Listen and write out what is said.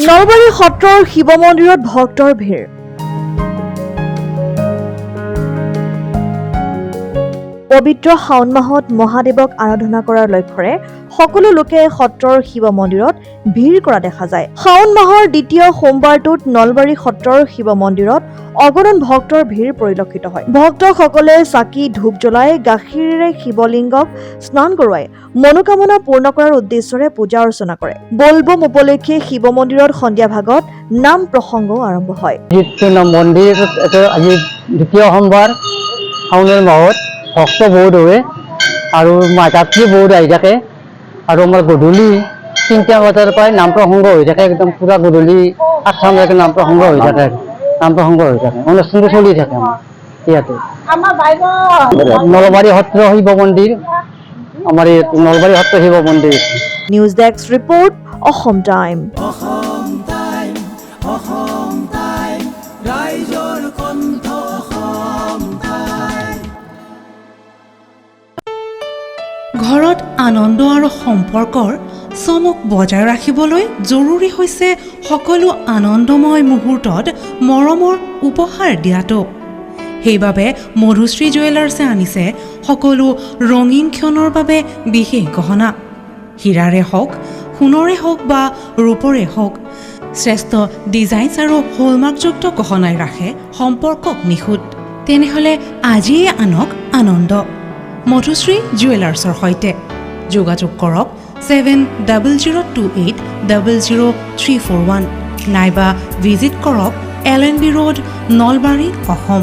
নলবাৰী সত্ৰৰ শিৱ মন্দিৰত ভক্তৰ ভিৰ। পবিত্ৰ শাওণ মাহত মহাদেৱক আৰাধনা কৰাৰ লক্ষ্যৰে সকলো লোকে সত্ৰৰ শিৱ মন্দিৰত ভিৰ কৰা দেখা যায়। শাওণ মাহৰ দ্বিতীয় সোমবাৰটোত নলবাৰী সত্ৰৰ শিৱ মন্দিৰত অগণন ভক্তৰ ভিৰ পৰিলক্ষিত হয়। ভক্তসকলে চাকি ধূপ জ্বলাই গাখীৰেৰে শিৱলিংগক স্নান কৰোৱাই মনোকামনা পূৰ্ণ কৰাৰ উদ্দেশ্যৰে পূজা অৰ্চনা কৰে। বলবম উপলক্ষে শিৱ মন্দিৰত সন্ধিয়া ভাগত নাম প্ৰসংগও আৰম্ভ হয়। মন্দিৰ আজি দ্বিতীয় সোমবাৰ শাওণৰ মাহত ভক্ত বহুত হয় আৰু যাত্ৰী বহুত আহি থাকে আৰু আমাৰ গধূলি 3টা বজাৰ পৰাই নাম প্ৰসংগ হৈ থাকে। একদম পুৰা গধূলি 8টালৈকে নাম প্ৰসংগ হৈ থাকে। অনুষ্ঠানটো চলি থাকে আমাৰ ইয়াতে। নলবাৰী সত্ৰ শিৱ মন্দিৰ, আমাৰ এই নলবাৰী সত্ৰ শিৱ মন্দিৰ। News desk report, Assam time. ঘৰত আনন্দ আৰু সম্পৰ্কৰ চমক বজাই ৰাখিবলৈ জৰুৰী হৈছে সকলো আনন্দময় মুহূৰ্তত মৰমৰ উপহাৰ দিয়াটো। সেইবাবে মধুশ্ৰী জুৱেলাৰ্ছে আনিছে সকলো ৰঙীন ক্ষণৰ বাবে বিশেষ গহনা। হীৰাৰে হওক, সোণৰে হওক বা ৰূপৰে হওক, শ্ৰেষ্ঠ ডিজাইনছ আৰু হলমাৰ্কযুক্ত গহনাই ৰাখে সম্পৰ্কক নিখুঁত। তেনেহ'লে আজিয়ে আনক আনন্দ মধুশ্ৰী জুৱেলাৰ্ছৰ সৈতে। যোগাযোগ কৰক 7002800341 নাইবা ভিজিট কৰক LNB ৰোড, নলবাৰী, অসম।